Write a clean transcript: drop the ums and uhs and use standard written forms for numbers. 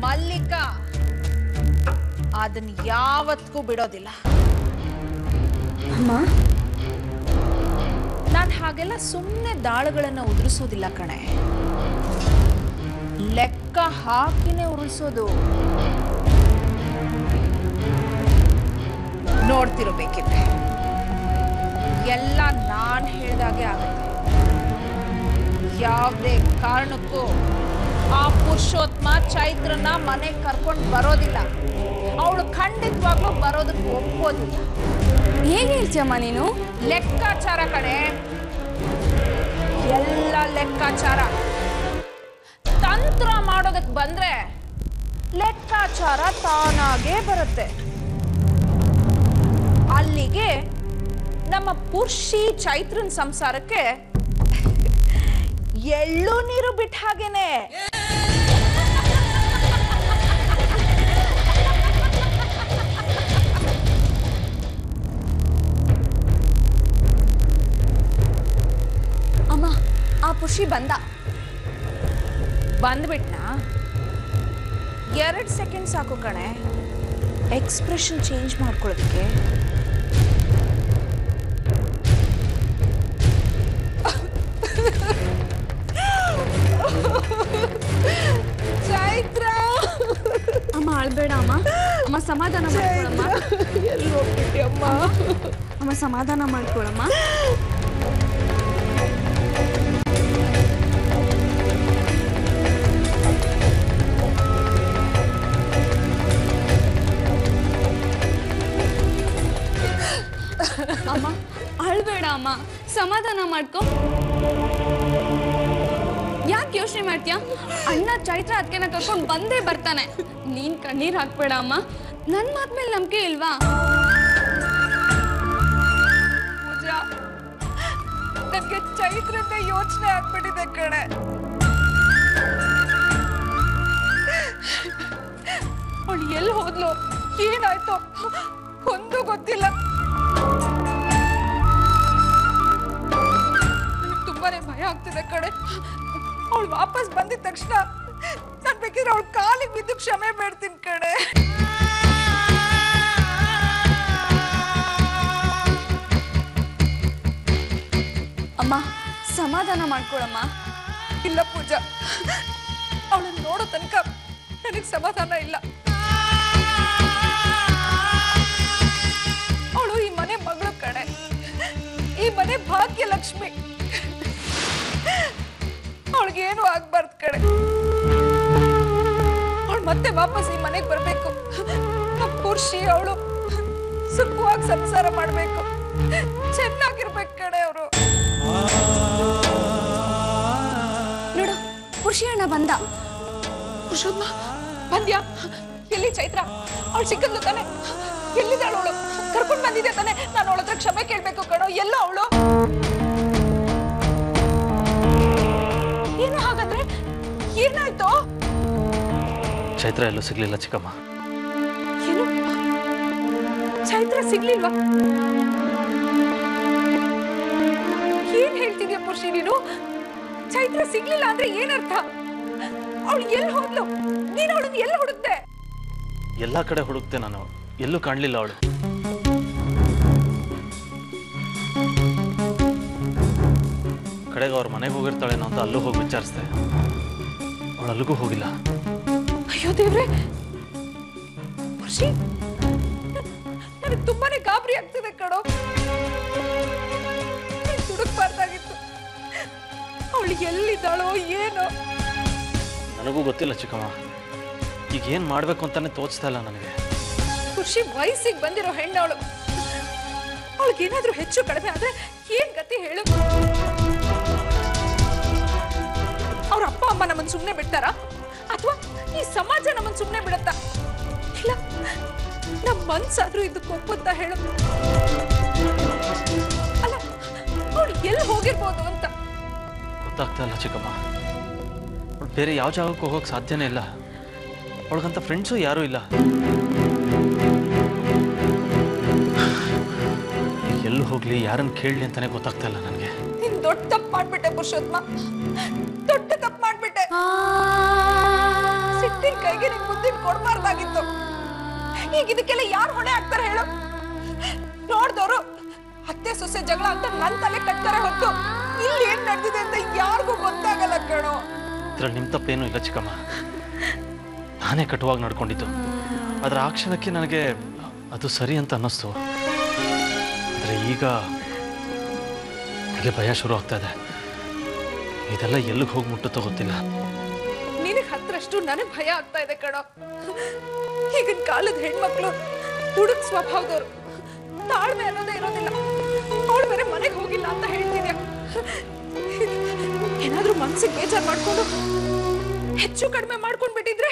ಮಲ್ಲಿಕಾ ಅದನ್ನ ಯಾವತ್ತೂ ಬಿಡೋದಿಲ್ಲ. ಅಮ್ಮ, ನಾನು ಹಾಗೆಲ್ಲ ಸುಮ್ಮನೆ ದಾಳುಗಳನ್ನ ಉದುರಿಸೋದಿಲ್ಲ ಕಣೆ, ಲೆಕ್ಕ ಹಾಕಿನೇ ಉರುಳಿಸೋದು. ನೋಡ್ತಿರಬೇಕಿದ್ರೆ ಎಲ್ಲ ನಾನು ಹೇಳ್ದಾಗೆ ಆಗುತ್ತೆ. ಯಾವುದೇ ಕಾರಣಕ್ಕೂ ಆ ಪುರುಷೋತ್ತಮ ಚೈತ್ರನ ಮನೆಗೆ ಕರ್ಕೊಂಡು ಬರೋದಿಲ್ಲ. ಅವಳು ಖಂಡಿತವಾಗ್ಲೂ ಬರೋದಕ್ಕೆ ಒಪ್ಪೋದಿಲ್ಲ. ಹೇಗೆ ಹೇಳ್ತೀಯಮ್ಮ ನೀನು? ಲೆಕ್ಕಾಚಾರ ಕಣೆ, ಎಲ್ಲ ಲೆಕ್ಕಾಚಾರ. ತಂತ್ರ ಮಾಡೋದಕ್ಕೆ ಬಂದ್ರೆ ಲೆಕ್ಕಾಚಾರ ತಾನಾಗೇ ಬರುತ್ತೆ. ಅಲ್ಲಿಗೆ ನಮ್ಮ ಪುರುಷಿ ಚೈತ್ರನ್ ಸಂಸಾರಕ್ಕೆ ಎಳ್ಳು ನೀರು ಬಿಟ್ಟ ಹಾಗೇನೆ. ಅಮ್ಮ, ಆ ಪುರುಷಿ ಬಂದ್ಬಿಟ್ನಾ? 2 ಸೆಕೆಂಡ್ ಸಾಕು ಕಣೆ ಎಕ್ಸ್ಪ್ರೆಷನ್ ಚೇಂಜ್ ಮಾಡ್ಕೊಳ್ಳೋದಕ್ಕೆ. ಚೈತ್ರ, ಅಮ್ಮ ಅಳ್ಬೇಡ ಅಮ್ಮ. ಅಮ್ಮ ಸಮಾಧಾನ ಮಾಡ್ಕೊಳಮ್ಮ. ಎಲ್ಲಿ ಹೋಗ್ಬಿಟ್ಟಿಯಮ್ಮ? ಅಮ್ಮ ಸಮಾಧಾನ ಮಾಡ್ಕೊಳಮ್ಮ. ಅಮ್ಮ ಅಳ್ಬೇಡ ಅಮ್ಮ, ಸಮಾಧಾನ ಮಾಡ್ಕೊ. ಯಾಕೆ ಯೋಚನೆ ಮಾಡ್ತೀಯ? ಅಣ್ಣ ಚೈತ್ರ ಅದಕ್ಕೆನ ಕರ್ಕೊಂಡು ಬಂದೇ ಬರ್ತಾನೆ. ನೀನ್ ಕಣ್ಣೀರ್ ಹಾಕ್ಬೇಡ ಅಮ್ಮ. ನನ್ ಮಾತ್ ಮೇಲೆ ನಂಬಿಕೆ ಇಲ್ವಾ? ಪೂಜಾ, ನನ್ಗೆ ಚೈತ್ರದ ಯೋಚನೆ ಆಗ್ಬಿಟ್ಟಿದೆ ಕಣೆ. ಅವಳು ಎಲ್ಲಿ ಹೋದ್ಲು, ಏನಾಯ್ತು ಒಂದು ಗೊತ್ತಿಲ್ಲ. ತುಂಬಾನೇ ಭಯ ಆಗ್ತಿದೆ ಕಣೆ. ಅವಳು ವಾಪಸ್ ಬಂದಿದ ತಕ್ಷಣ ನಾನ್ ಬೇಕಿದ್ರೆ ಅವಳ ಕಾಲಿಗೆ ಬಿದ್ದು ಕ್ಷಮೆ ಬೇಡ್ತೀನಿ ಕಣೆ. ಅಮ್ಮ ಸಮಾಧಾನ ಮಾಡ್ಕೊಳಮ್ಮ. ಇಲ್ಲ ಪೂಜಾ, ಅವಳನ್ನ ನೋಡೋ ತನಕ ನನಗೆ ಸಮಾಧಾನ ಇಲ್ಲ. ಅವಳು ಈ ಮನೆ ಮಗಳು ಕಣೆ, ಈ ಮನೆ ಭಾಗ್ಯಲಕ್ಷ್ಮಿ. ಅವಳಿಗೇನು ಆಗ್ಬಾರ್ದು ಕಣೆ. ಅವಳು ಮತ್ತೆ ವಾಪಸ್ ಈ ಮನೆಗೆ ಬರ್ಬೇಕು. ನಮ್ಮ ಪುರುಷಿ ಅವಳು ಸುಖವಾಗಿ ಸಂಸಾರ ಮಾಡ್ಬೇಕು, ಚೆನ್ನಾಗಿರ್ಬೇಕು ಕಣೆ ಅವರು. ನೋಡು, ಪುರುಷಿ ಅಣ್ಣ ಬಂದ. ಪುರುಷೋತ್ತಮ ಬಂದ್ಯಾ? ಎಲ್ಲಿ ಚೈತ್ರ? ಅವಳು ಸಿಕ್ಕದ್ಲು ತಾನೆ? ಎಲ್ಲಿದ್ದಾಳು ಅವಳು? ಕರ್ಕೊಂಡು ಬಂದಿದ್ದೆ ತಾನೆ? ನಾನು ಅವಳ ಹತ್ರ ಕ್ಷಮೆ ಕೇಳ್ಬೇಕು ಕಣೋ. ಎಲ್ಲ ಅವಳು ಏನು? ಹಾಗಾದ್ರೆ ಏನಾಯ್ತು? ಚೈತ್ರ ಎಲ್ಲೂ ಸಿಗ್ಲಿಲ್ಲ ಚಿಕ್ಕಮ್ಮ. ಏನು? ಚೈತ್ರ ಸಿಗ್ಲಿಲ್ವಾ? ಏನ್ ಹೇಳ್ತಿದ್ಯಾ ಪುರುಷಿ ನೀನು? ಚೈತ್ರ ಸಿಗ್ಲಿಲ್ಲ ಅಂದ್ರೆ ಏನರ್ಥ? ಅವಳು ಎಲ್ಲಿ ಹೋದ್ಲು? ನೀನು ಅವಳನ್ನ ಎಲ್ಲಿ ಹುಡುಕ್ತೆ? ಎಲ್ಲಾ ಕಡೆ ಹುಡುಕ್ತೆ ನಾನು, ಎಲ್ಲೂ ಕಾಣ್ಲಿಲ್ಲ ಅವಳು. ಕಡೆಗೆ ಅವ್ರ ಮನೆಗೆ ಹೋಗಿರ್ತಾಳೇನೋ ಅಂತ ಅಲ್ಲೂ ಹೋಗಿ ವಿಚಾರಿಸ್ದೆ. ಅವಳು ಅಲ್ಲಿಗೂ ಹೋಗಿಲ್ಲ. ಅಯ್ಯೋ ದೇವ್ರೆ, ಪುರುಷಿ ನನಗೆ ತುಂಬಾನೇ ಗಾಬರಿ ಆಗ್ತಿದೆ ಕಣೋ. ಹುಡುಕ್ಬಾರ್ದಾಗಿತ್ತು. ಅವಳು ಎಲ್ಲಿದ್ದಾಳೋ ಏನೋ. ನನಗೂ ಗೊತ್ತಿಲ್ಲ ಚಿಕ್ಕಮ್ಮ. ಈಗ ಏನ್ ಮಾಡ್ಬೇಕು ಅಂತಾನೆ ತೋಚ್ತಾ ಇಲ್ಲ ನನಗೆ. ಖುಷಿ ವಯಸ್ಸಿಗೆ ಬಂದಿರೋ ಹೆಣ್ಣವಳು. ಅವಳಿಗೇನಾದ್ರೂ ಹೆಚ್ಚು ಕಡಿಮೆ ಆದ್ರೆ ಏನ್ ಗತಿ ಹೇಳು? ಅವ್ರ ಅಪ್ಪ ಅಮ್ಮ ನಮ್ಮನ್ನ ಸುಮ್ಮನೆ ಬಿಡ್ತಾರ ಅಥವಾ ಈ ಸಮಾಜ ನಮ್ಮನ್ನ ಸುಮ್ಮನೆ ಬಿಡುತ್ತಾ? ಇಲ್ಲ, ನಮ್ಮ ಮನ್ಸಾದ್ರೂ ಇದಕ್ಕೆ ಒಪ್ಪುತ್ತಾ ಹೇಳು? ಅಲ್ಲ, ಅವಳು ಎಲ್ಲಿ ಹೋಗಿರ್ಬೋದು ಅಂತ ಗೊತ್ತಾಗ್ತಾ ಇಲ್ಲ ಚಿಕ್ಕಮ್ಮ. ಅವಳು ಬೇರೆ ಯಾವ ಜಾಗಕ್ಕೆ ಹೋಗೋಕೆ ಸಾಧ್ಯನೇ ಇಲ್ಲ. ಅವಳಿಗಂತ ಫ್ರೆಂಡ್ಸು ಯಾರೂ ಇಲ್ಲ. ಎಲ್ಲೂ ಹೋಗ್ಲಿ, ಯಾರನ್ನು ಕೇಳಲಿ ಅಂತಾನೆ ಗೊತ್ತಾಗ್ತಾ ಇಲ್ಲ ನನಗೆ. ನೀನ್ ದೊಡ್ಡ ತಪ್ಪು ಮಾಡ್ಬಿಟ್ಟೆ ಪುರುಷೋತ್ತಮ, ದೊಡ್ಡ ತಪ್ಪು ಮಾಡ್ಬಿಟ್ಟೆ. ಸಿಟ್ಟು ಹುಟ್ಟಿನ ಕೈಗೆ ನಿನ್ ಮುದ್ದಿನ ಕೊಡ್ಬಾರ್ದಾಗಿತ್ತು. ಈಗ ಇದಕ್ಕೆಲ್ಲ ಯಾರು ಹೊಣೆ ಆಗ್ತಾರೆ ಹೇಳು? ನೋಡ್ದವ್ರು ಅತ್ತೆ ಸೊಸೆ ಜಗಳ ಅಂತ ನನ್ ತಲೆ ಕಟ್ತಾರೆ ಹೊತ್ತು ಇಲ್ಲಿ ಏನ್ ನಡೆದಿದೆ ಅಂತ ಯಾರಿಗೂ ಗೊತ್ತಾಗಲ್ಲ ಕಣೋ. ಇದ್ರಲ್ಲಿ ನಿಮ್ ತಪ್ಪೇನೂ ಇಲ್ಲ ಚಿಕ್ಕಮ್ಮ. ನಾನೇ ಕಟುವಾಗಿ ನಡ್ಕೊಂಡಿದ್ದು. ಆದ್ರೆ ಆ ಕ್ಷಣಕ್ಕೆ ನನಗೆ ಅದು ಸರಿ ಅಂತ ಅನ್ನಿಸ್ತು. ಆದ್ರೆ ಈಗ ನನಗೆ ಭಯ ಶುರು ಆಗ್ತಾ ಇದೆ. ಇದೆಲ್ಲ ಎಲ್ಲಿಗೆ ಹೋಗಿ ಮುಟ್ಟುತ್ತೋ ಗೊತ್ತಿಲ್ಲ. ನಿನಗೆ ಹತ್ರಷ್ಟು ನನಗೆ ಭಯ ಆಗ್ತಾ ಇದೆ ಕಣೋ. ಈಗಿನ ಕಾಲದ ಹೆಣ್ಮಕ್ಳು ಹುಡುಕ್ ಸ್ವಭಾವದವ್ರು, ತಾಳ್ಮೆ ಅನ್ನೋದೇ ಇರೋದಿಲ್ಲ. ಅವಳು ಬೇರೆ ಮನೆಗೆ ಹೋಗಿಲ್ಲ ಅಂತ ಹೇಳ್ತಿದ್ಯಾ. ಏನಾದ್ರೂ ಮನ್ಸಿಗೆ ಬೇಜಾರು ಮಾಡ್ಕೊಂಡು ಹೆಚ್ಚು ಕಡಿಮೆ ಮಾಡ್ಕೊಂಡ್ಬಿಟ್ಟಿದ್ರೆ